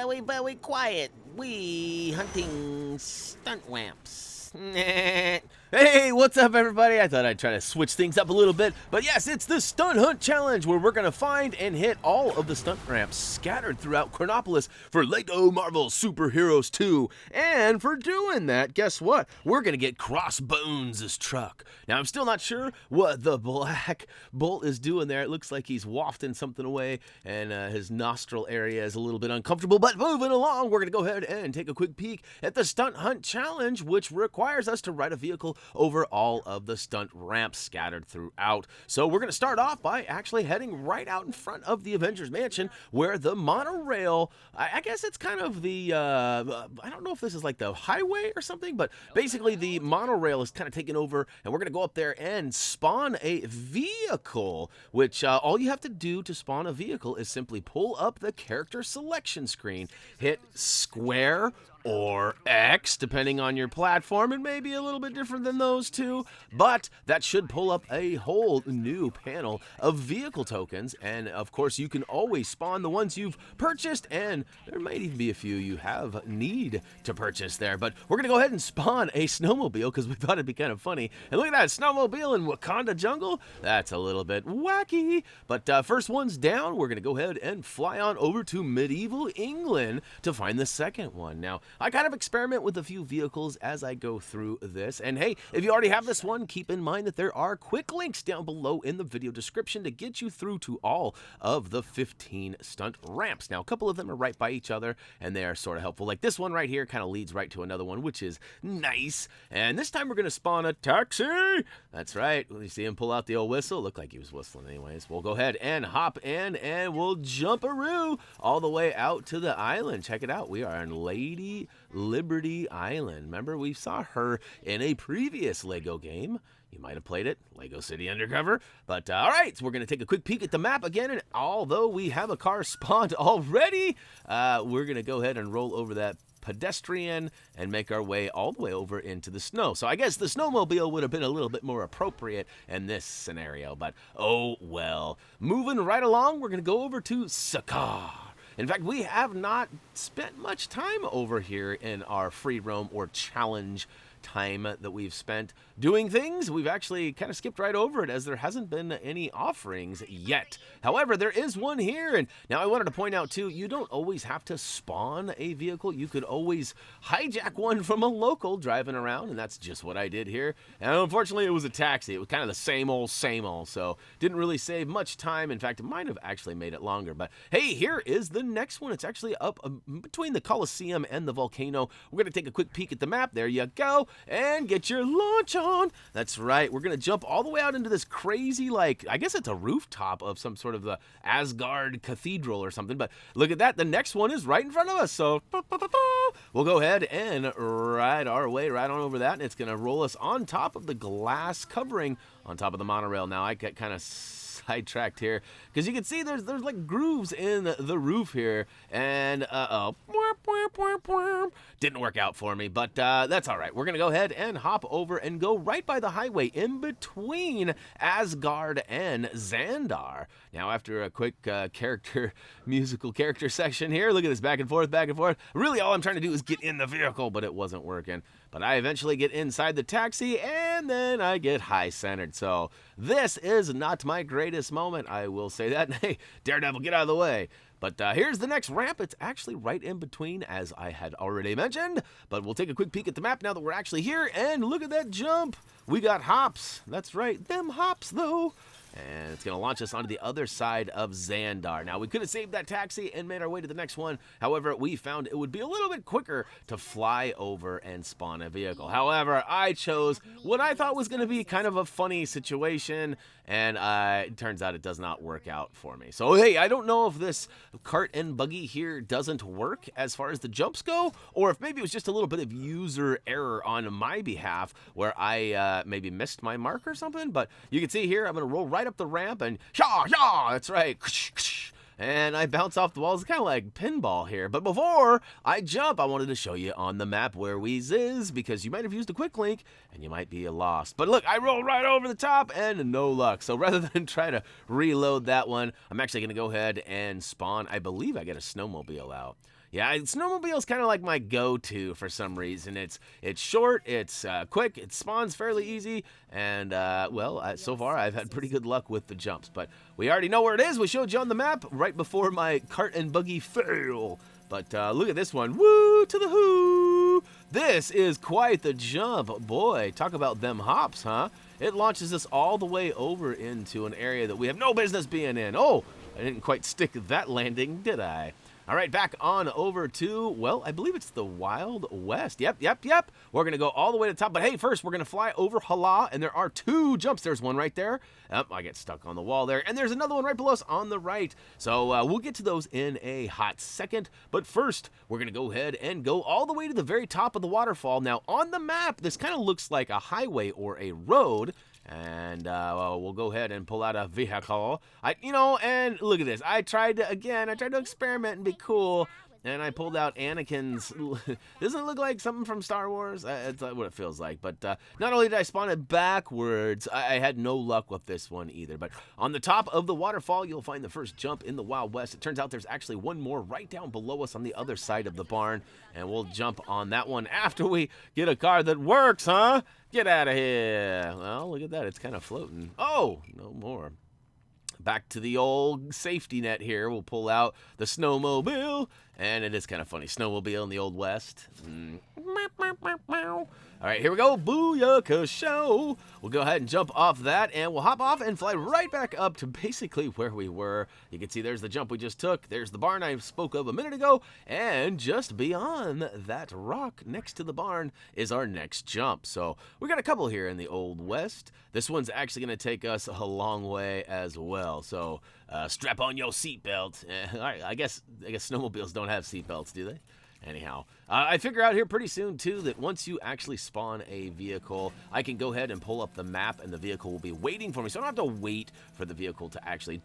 Very quiet. We hunting stunt ramps. Hey, what's up, everybody? I thought I'd try to switch things up a little bit, but yes, it's the Stunt Hunt Challenge, where we're going to find and hit all of the stunt ramps scattered throughout Chronopolis for LEGO Marvel Superheroes 2. And for doing that, guess what? We're going to get Crossbones' truck. Now, I'm still not sure what the black bolt is doing there. It looks like he's wafting something away, and his nostril area is a little bit uncomfortable. But moving along, we're going to go ahead and take a quick peek at the Stunt Hunt Challenge, which requires us to ride a vehicle over all of the stunt ramps scattered throughout. So we're going to start off by actually heading right out in front of the Avengers mansion, where the monorail, I guess it's kind of the, I don't know if this is like the highway or something, but basically the monorail is kind of taking over, and we're going to go up there and spawn a vehicle, which all you have to do to spawn a vehicle is simply pull up the character selection screen, hit square or X, depending on your platform. It may be a little bit different than those two, but that should pull up a whole new panel of vehicle tokens, and of course you can always spawn the ones you've purchased, and there might even be a few you have need to purchase there. But we're gonna go ahead and spawn a snowmobile because we thought it'd be kind of funny. And look at that snowmobile in Wakanda jungle. That's a little bit wacky, but first one's down. We're gonna go ahead and fly on over to medieval England to find the second one. Now, I kind of experiment with a few vehicles as I go through this, and hey, if you already have this one, keep in mind that there are quick links down below in the video description to get you through to all of the 15 stunt ramps. Now, a couple of them are right by each other, and they are sort of helpful. Like this one right here kind of leads right to another one, which is nice. And this time we're going to spawn a taxi. That's right. You see him pull out the old whistle. Looked like he was whistling anyways. We'll go ahead and hop in, and we'll jump-a-roo all the way out to the island. Check it out. We are on Lady Liberty Island. Remember, we saw her in a previous LEGO game. You might have played it, LEGO City Undercover. But all right, so we're going to take a quick peek at the map again, and although we have a car spawned already, we're going to go ahead and roll over that pedestrian and make our way all the way over into the snow. So I guess the snowmobile would have been a little bit more appropriate in this scenario, but oh well. Moving right along, we're going to go over to Sakaar. In fact, we have not spent much time over here in our free roam or challenge time that we've spent doing things. We've actually kind of skipped right over it, as there hasn't been any offerings yet. However, there is one here, and now I wanted to point out too, you don't always have to spawn a vehicle. You could always hijack one from a local driving around, and that's just what I did here. And unfortunately, it was a taxi. It was kind of the same old, so didn't really save much time. In fact, it might have actually made it longer. But hey, here is the next one. It's actually up between the Coliseum and the volcano. We're going to take a quick peek at the map. There you go. And get your launch on. That's right. We're going to jump all the way out into this crazy, like, I guess it's a rooftop of some sort of the Asgard cathedral or something. But look at that. The next one is right in front of us. So we'll go ahead and ride our way right on over that. And it's going to roll us on top of the glass covering on top of the monorail. Now, I get kind of sidetracked here because you can see there's like grooves in the roof here, and didn't work out for me, but that's all right. We're gonna go ahead and hop over and go right by the highway in between Asgard and Xandar. Now, after a quick musical character section here, look at this back and forth. Really, all I'm trying to do is get in the vehicle, but it wasn't working. But I eventually get inside the taxi, and then I get high-centered. So this is not my greatest moment, I will say that. Hey, Daredevil, get out of the way. But here's the next ramp. It's actually right in between, as I had already mentioned. But we'll take a quick peek at the map now that we're actually here. And look at that jump. We got hops. That's right, them hops, though. And it's going to launch us onto the other side of Xandar. Now, we could have saved that taxi and made our way to the next one. However, we found it would be a little bit quicker to fly over and spawn a vehicle. However, I chose what I thought was going to be kind of a funny situation, and it turns out it does not work out for me. So, hey, I don't know if this cart and buggy here doesn't work as far as the jumps go, or if maybe it was just a little bit of user error on my behalf where I maybe missed my mark or something. But you can see here, I'm going to roll right up the ramp, and that's right, and I bounce off the walls. It's kind of like pinball here. But before I jump, I wanted to show you on the map where we is, because you might have used a quick link and you might be lost. But look, I roll right over the top and no luck. So rather than try to reload that one, I'm actually going to go ahead and spawn. I believe I get a snowmobile out. Yeah, snowmobile is kind of like my go-to for some reason. It's short, it's quick, it spawns fairly easy, and well, so far I've had pretty good luck with the jumps. But we already know where it is. We showed you on the map right before my cart and buggy fail. But look at this one. Woo to the hoo! This is quite the jump. Boy, talk about them hops, huh? It launches us all the way over into an area that we have no business being in. Oh, I didn't quite stick that landing, did I? All right, back on over to, well, I believe it's the Wild West. Yep. We're going to go all the way to the top. But hey, first, we're going to fly over Hala, and there are 2 jumps. There's one right there. Yep, I get stuck on the wall there. And there's another one right below us on the right. So we'll get to those in a hot second. But first, we're going to go ahead and go all the way to the very top of the waterfall. Now, on the map, this kind of looks like a highway or a road. And we'll go ahead and pull out a vehicle. And look at this. I tried to experiment and be cool. And I pulled out Anakin's. Doesn't it look like something from Star Wars? It's what it feels like. But not only did I spawn it backwards, I had no luck with this one either. But on the top of the waterfall, you'll find the first jump in the Wild West. It turns out there's actually one more right down below us on the other side of the barn. And we'll jump on that one after we get a car that works, huh? Get out of here. Well, look at that. It's kind of floating. Oh, no more. Back to the old safety net here. We'll pull out the snowmobile. And it is kind of funny. Snowmobile in the Old West. All right, here we go. Booyaka show. We'll go ahead and jump off that, and we'll hop off and fly right back up to basically where we were. You can see there's the jump we just took. There's the barn I spoke of a minute ago. And just beyond that rock next to the barn is our next jump. So we got a couple here in the Old West. This one's actually going to take us a long way as well. So strap on your seatbelt. All right, I guess snowmobiles don't have seatbelts, do they? Anyhow, I figure out here pretty soon, too, that once you actually spawn a vehicle, I can go ahead and pull up the map, and the vehicle will be waiting for me. So I don't have to wait for the vehicle to actually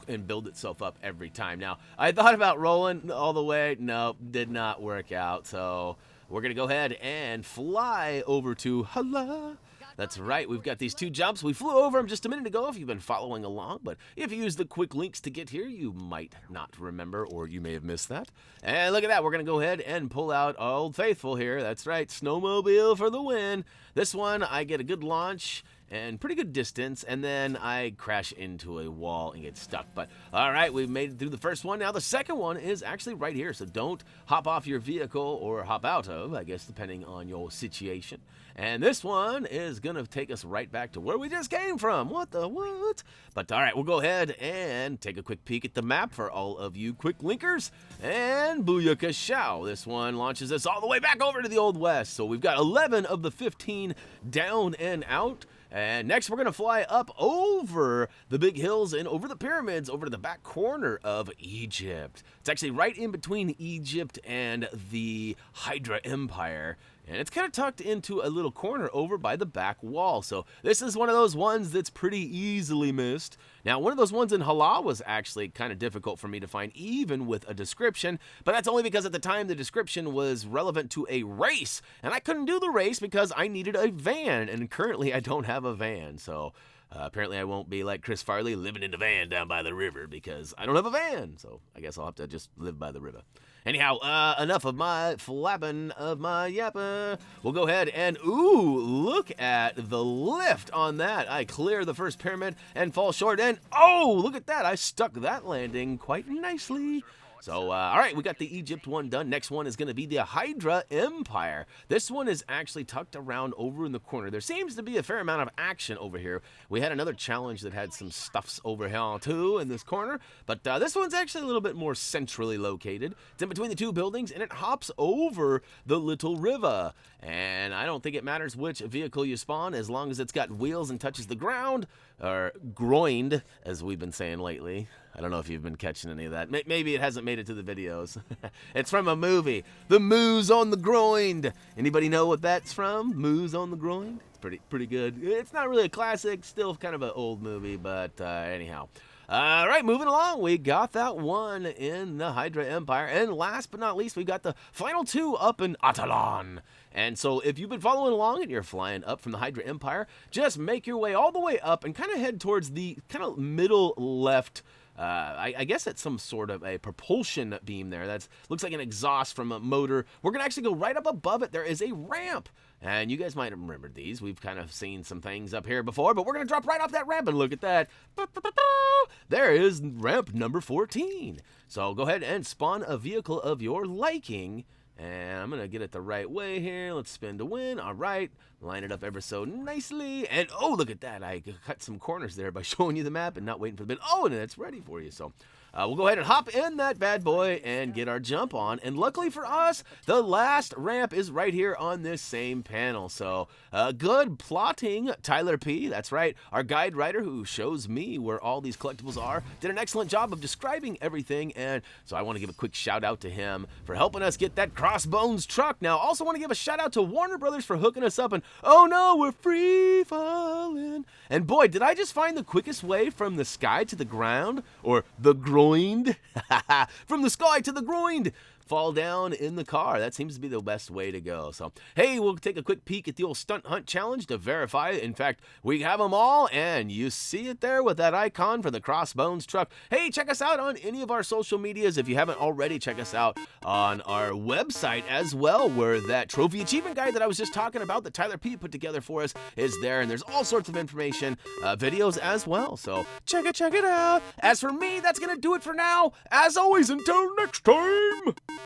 and build itself up every time. Now, I thought about rolling all the way. Nope, did not work out. So we're going to go ahead and fly over to Hala. That's right, we've got these 2 jumps. We flew over them just a minute ago if you've been following along, but if you use the quick links to get here, you might not remember, or you may have missed that. And look at that, we're going to go ahead and pull out Old Faithful here. That's right, snowmobile for the win. This one, I get a good launch and pretty good distance, and then I crash into a wall and get stuck. But all right, we've made it through the first one. Now the second one is actually right here, so don't hop off your vehicle or hop out of, I guess, depending on your situation. And this one is going to take us right back to where we just came from. What the what? But all right, we'll go ahead and take a quick peek at the map for all of you quick linkers. And booyaka shao. This one launches us all the way back over to the Old West. So we've got 11 of the 15 down and out. And next, we're going to fly up over the big hills and over the pyramids, over to the back corner of Egypt. It's actually right in between Egypt and the Hydra Empire. And it's kind of tucked into a little corner over by the back wall. So this is one of those ones that's pretty easily missed. Now, one of those ones in Hala was actually kind of difficult for me to find, even with a description. But that's only because at the time the description was relevant to a race. And I couldn't do the race because I needed a van. And currently I don't have a van. So apparently I won't be like Chris Farley living in a van down by the river because I don't have a van. So I guess I'll have to just live by the river. Anyhow, enough of my flapping of my yapper. We'll go ahead and, ooh, look at the lift on that. I clear the first pyramid and fall short, and, oh, look at that. I stuck that landing quite nicely. So, all right, we got the Egypt one done. Next one is going to be the Hydra Empire. This one is actually tucked around over in the corner. There seems to be a fair amount of action over here. We had another challenge that had some stuffs over here, too, in this corner. But this one's actually a little bit more centrally located. It's in between the 2 buildings, and it hops over the little river. And I don't think it matters which vehicle you spawn, as long as it's got wheels and touches the ground, or groined, as we've been saying lately. I don't know if you've been catching any of that. Maybe it hasn't made it to the videos. It's from a movie, The Moose on the Groined. Anybody know what that's from? Moose on the Groined? It's pretty good. It's not really a classic, still kind of an old movie, but anyhow. All right, moving along, we got that one in the Hydra Empire. And last but not least, we got the final 2 up in Attilan. And so if you've been following along and you're flying up from the Hydra Empire, just make your way all the way up and kind of head towards the kind of middle left I guess it's some sort of a propulsion beam there. That looks like an exhaust from a motor. We're going to actually go right up above it. There is a ramp. And you guys might have remembered these. We've kind of seen some things up here before, but we're going to drop right off that ramp and look at that. There is ramp number 14. So go ahead and spawn a vehicle of your liking. And I'm going to get it the right way here. Let's spin to win. All right. Line it up ever so nicely. And, oh, look at that. I cut some corners there by showing you the map and not waiting for the bit. Oh, and it's ready for you. So we'll go ahead and hop in that bad boy and get our jump on. And luckily for us, the last ramp is right here on this same panel. So good plotting, Tyler P. That's right. Our guide writer who shows me where all these collectibles are did an excellent job of describing everything. And so I want to give a quick shout out to him for helping us get that Crossbones truck. Now, also want to give a shout out to Warner Brothers for hooking us up. And oh no, we're free falling. And boy, did I just find the quickest way from the sky to the ground, or the groined, from the sky to the groined. Fall down in the car. That seems to be the best way to go. So, hey, we'll take a quick peek at the old Stunt Hunt challenge to verify it. In fact, we have them all, and you see it there with that icon for the Crossbones truck. Hey, check us out on any of our social medias. If you haven't already, check us out on our website as well, where that trophy achievement guide that I was just talking about that Tyler P put together for us is there, and there's all sorts of information, videos as well. So check it out. As for me, that's gonna do it for now. As always, until next time.